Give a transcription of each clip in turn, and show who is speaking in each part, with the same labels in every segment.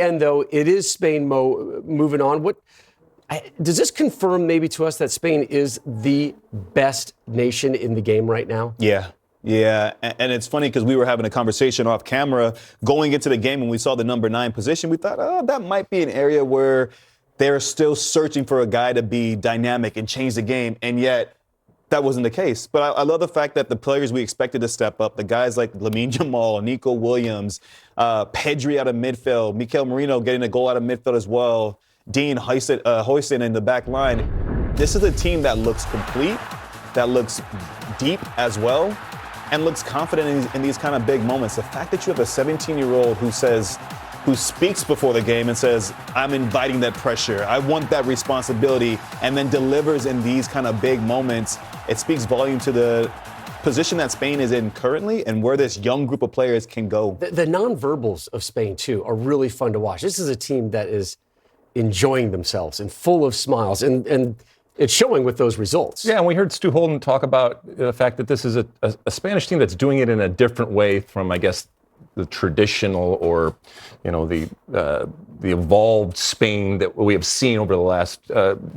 Speaker 1: And though it is Spain moving on, does this confirm maybe to us that Spain is the best nation in the game right now?
Speaker 2: Yeah. And it's funny because we were having a conversation off camera going into the game when we saw the number 9 position. We thought, that might be an area where they're still searching for a guy to be dynamic and change the game. And yet that wasn't the case. But I love the fact that the players we expected to step up, the guys like Lamine Jamal, Nico Williams, Pedri out of midfield, Mikel Merino getting a goal out of midfield as well, Dean Huijsen in the back line. This is a team that looks complete, that looks deep as well, and looks confident in these kind of big moments. The fact that you have a 17-year-old who speaks before the game and says, I'm inviting that pressure, I want that responsibility, and then delivers in these kind of big moments, it speaks volume to the position that Spain is in currently and where this young group of players can go.
Speaker 1: The nonverbals of Spain, too, are really fun to watch. This is a team that is enjoying themselves and full of smiles, and it's showing with those results.
Speaker 3: Yeah, and we heard Stu Holden talk about the fact that this is a Spanish team that's doing it in a different way from, I guess, the traditional or, the evolved Spain that we have seen over the last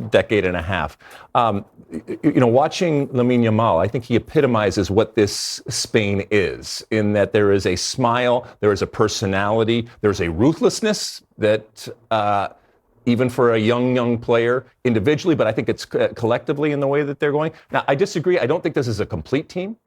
Speaker 3: decade and a half. Watching Lamine Yamal, I think he epitomizes what this Spain is, in that there is a smile, there is a personality, there's a ruthlessness that even for a young player individually, but I think it's collectively in the way that they're going. Now, I disagree. I don't think this is a complete team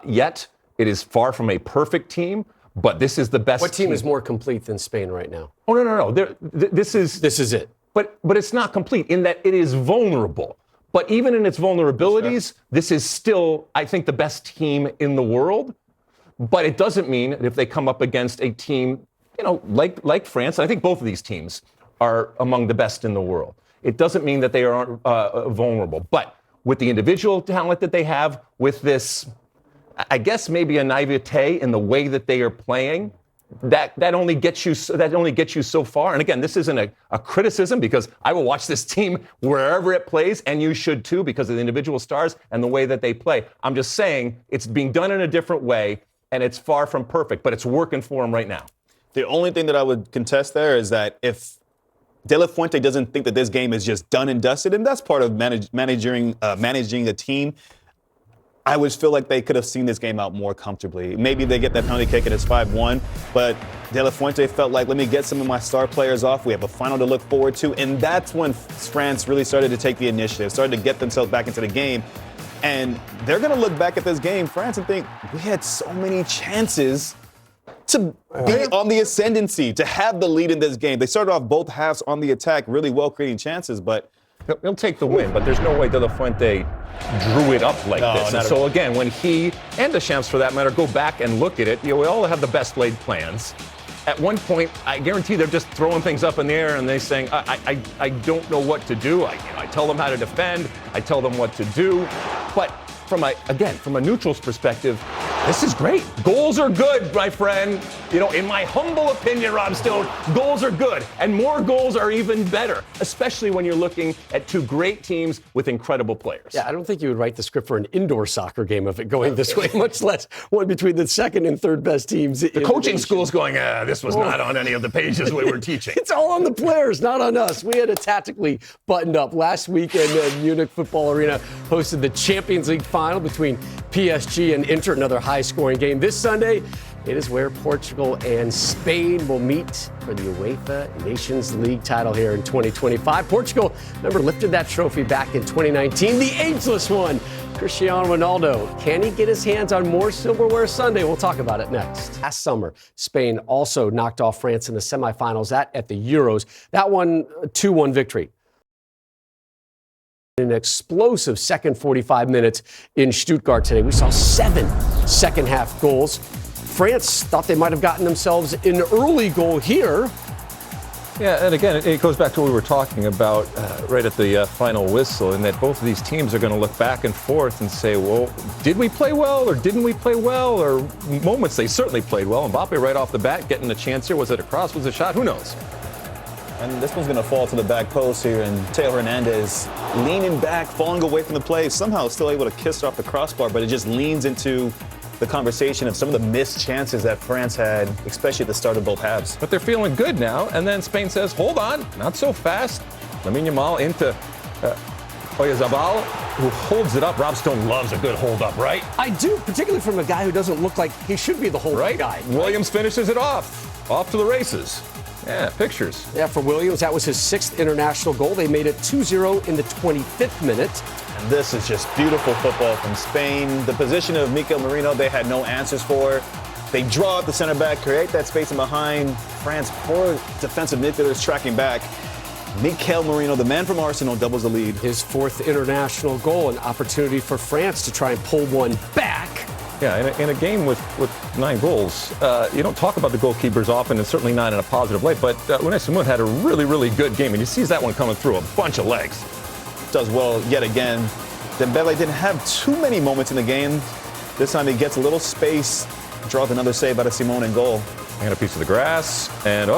Speaker 3: yet. It is far from a perfect team, but this is the best.
Speaker 1: What team is more complete than Spain right now?
Speaker 3: Oh, no. This is
Speaker 1: it.
Speaker 3: But it's not complete in that it is vulnerable. But even in its vulnerabilities, this is still, I think, the best team in the world. But it doesn't mean that if they come up against a team, like France, and I think both of these teams are among the best in the world. It doesn't mean that they aren't vulnerable. But with the individual talent that they have, with this, I guess maybe a naivete in the way that they are playing, that only gets you so far. And again, this isn't a criticism, because I will watch this team wherever it plays, and you should too, because of the individual stars and the way that they play. I'm just saying it's being done in a different way, and it's far from perfect, but it's working for them right now.
Speaker 2: The only thing that I would contest there is that if De La Fuente doesn't think that this game is just done and dusted, and that's part of managing a team, I would feel like they could have seen this game out more comfortably. Maybe they get that penalty kick and it's 5-1, but De La Fuente felt like, let me get some of my star players off. We have a final to look forward to, and that's when France really started to take the initiative, started to get themselves back into the game. And they're going to look back at this game, France, and think, we had so many chances to be on the ascendancy, to have the lead in this game. They started off both halves on the attack, really well creating chances, but
Speaker 3: he'll take the win, but there's no way De La Fuente drew it up like this. And so again, when he and Deschamps, for that matter, go back and look at it, we all have the best laid plans. At one point, I guarantee they're just throwing things up in the air and they're saying, I don't know what to do. I tell them how to defend. I tell them what to do. But from a neutral's perspective, this is great. Goals are good, my friend. In my humble opinion, Rob Stone, goals are good. And more goals are even better, especially when you're looking at two great teams with incredible players.
Speaker 1: Yeah, I don't think you would write the script for an indoor soccer game of it going this way, much less one between the second and third best teams.
Speaker 3: The coaching school's going, this was not on any of the pages we were teaching.
Speaker 1: It's all on the players, not on us. We had it tactically buttoned up. Last weekend, Munich Football Arena hosted the Champions League final between PSG and Inter, another high-scoring game. This Sunday, it is where Portugal and Spain will meet for the UEFA Nations League title here in 2025. Portugal, remember, lifted that trophy back in 2019, the ageless one. Cristiano Ronaldo, can he get his hands on more silverware Sunday? We'll talk about it next. Last summer, Spain also knocked off France in the semifinals at the Euros. That one, 2-1 victory. An explosive second 45 minutes in Stuttgart today. We saw 7 second-half goals. France thought they might have gotten themselves an early goal here.
Speaker 3: Yeah, and again, it goes back to what we were talking about right at the final whistle, in that both of these teams are going to look back and forth and say, well, did we play well or didn't we play well? Or moments they certainly played well. Mbappe right off the bat getting a chance here. Was it a cross? Was it a shot? Who knows?
Speaker 2: And this one's going to fall to the back post here, and Teo Hernandez leaning back, falling away from the play, somehow still able to kiss it off the crossbar, but it just leans into the conversation of some of the missed chances that France had, especially at the start of both halves.
Speaker 3: But they're feeling good now. And then Spain says, hold on, not so fast. Lamine Yamal into Oyarzabal, who holds it up. Rob Stone loves a good hold up, right?
Speaker 1: I do, particularly from a guy who doesn't look like he should be the whole
Speaker 3: Right?
Speaker 1: guy.
Speaker 3: Williams finishes it off to the races. Yeah, pictures.
Speaker 1: Yeah, for Williams, that was his 6th international goal. They made it 2-0 in the 25th minute.
Speaker 2: And this is just beautiful football from Spain. The position of Mikel Merino, they had no answers for. They draw out the center back, create that space in behind. France, poor defensive midfielders tracking back. Mikel Merino, the man from Arsenal, doubles the lead.
Speaker 1: His 4th international goal, an opportunity for France to try and pull one back.
Speaker 3: Yeah, in a game with 9 goals, you don't talk about the goalkeepers often, and certainly not in a positive light, but Unai Simon had a really, really good game, and he sees that one coming through a bunch of legs.
Speaker 2: Does well yet again. Dembele didn't have too many moments in the game. This time he gets a little space, draws another save out of Simone in goal.
Speaker 3: And a piece of the grass, and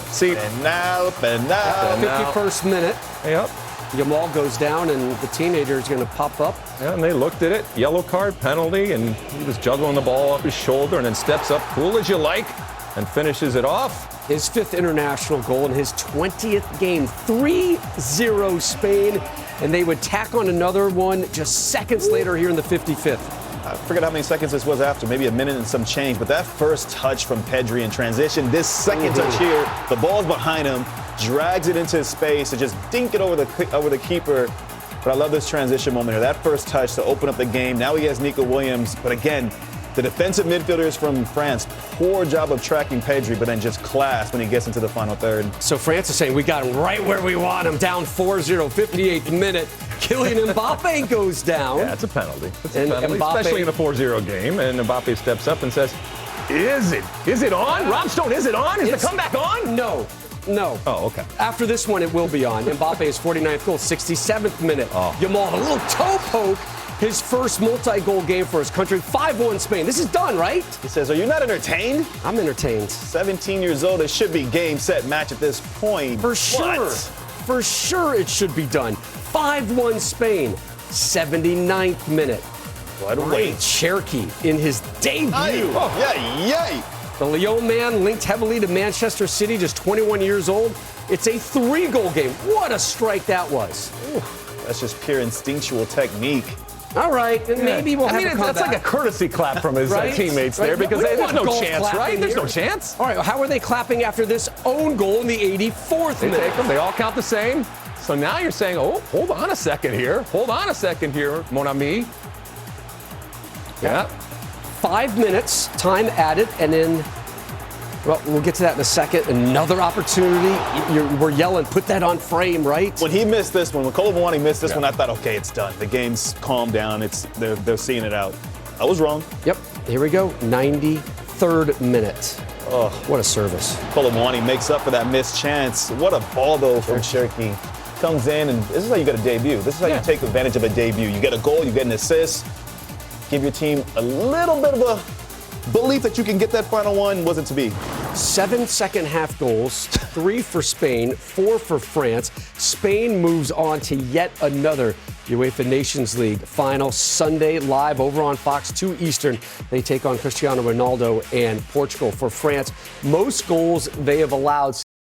Speaker 3: see.
Speaker 2: And now.
Speaker 1: 51st minute.
Speaker 3: Yep.
Speaker 1: Yamal goes down, and the teenager is going to pop up.
Speaker 3: Yeah, and they looked at it, yellow card, penalty, and he was juggling the ball off his shoulder and then steps up, cool as you like, and finishes it off.
Speaker 1: His 5th international goal in his 20th game, 3-0 Spain, and they would tack on another one just seconds later here in the 55th.
Speaker 2: I forget how many seconds this was after, maybe a minute and some change, but that first touch from Pedri in transition, this second touch here, the ball's behind him, drags it into his space to just dink it over the keeper. But I love this transition moment here. That first touch to open up the game. Now he has Nico Williams, but again, the defensive midfielders from France, poor job of tracking Pedri, but then just class when he gets into the final third.
Speaker 1: So France is saying we got him right where we want him, down 4-0, 58th minute. Kylian Mbappe goes down.
Speaker 3: Yeah, it's a penalty. It's
Speaker 1: And
Speaker 3: a penalty,
Speaker 1: Mbappe,
Speaker 3: especially in a 4-0 game. And Mbappe steps up and says, Is it on? Rob Stone, is it on? Is the comeback on?
Speaker 1: No.
Speaker 3: Oh, okay.
Speaker 1: After this one, it will be on. Mbappe's 49th goal, 67th minute. Yamal, a little toe poke. His first multi-goal game for his country, 5-1 Spain. This is done, right?
Speaker 2: He says, are you not entertained?
Speaker 1: I'm entertained.
Speaker 2: 17 years old, it should be game, set, match at this point.
Speaker 1: For sure. For sure it should be done. 5-1 Spain, 79th minute.
Speaker 2: What a
Speaker 1: Ryan
Speaker 2: wait.
Speaker 1: Cherky in his debut.
Speaker 2: Yay.
Speaker 1: The Lyon man linked heavily to Manchester City, just 21 years old. It's a 3-goal game. What a strike that was.
Speaker 2: Ooh, that's just pure instinctual technique.
Speaker 1: All right, and maybe we'll have a comeback.
Speaker 3: That's like a courtesy clap from his
Speaker 1: Right?
Speaker 3: teammates
Speaker 1: Right.
Speaker 3: there because
Speaker 1: We don't
Speaker 3: there's
Speaker 1: want
Speaker 3: no
Speaker 1: golf
Speaker 3: chance,
Speaker 1: clapping
Speaker 3: right? There's
Speaker 1: here.
Speaker 3: no chance.
Speaker 1: All right, how are they clapping after this own goal in the 84th
Speaker 3: They
Speaker 1: minute?
Speaker 3: take them. They all count the same. So now you're saying, oh, hold on a second here. Hold on a second here, mon ami. Yeah.
Speaker 1: 5 minutes, time added, and then, well, we'll get to that in a second. Another opportunity. We're yelling, put that on frame, right?
Speaker 2: When he missed this one, when Kolo Muani missed this one, I thought, okay, it's done. The game's calmed down. They're seeing it out. I was wrong.
Speaker 1: Yep, here we go. 93rd minute. Oh, what a service.
Speaker 2: Kolo Muani makes up for that missed chance. What a ball, though, from Cherky. Comes in, and this is how you get a debut. This is how you take advantage of a debut. You get a goal, you get an assist, give your team a little bit of a belief that you can get that final one. Wasn't to be.
Speaker 1: 7 second-half goals, 3 for Spain, 4 for France. Spain moves on to yet another UEFA Nations League final Sunday live over on Fox 2 Eastern. They take on Cristiano Ronaldo and Portugal. For France, most goals they have allowed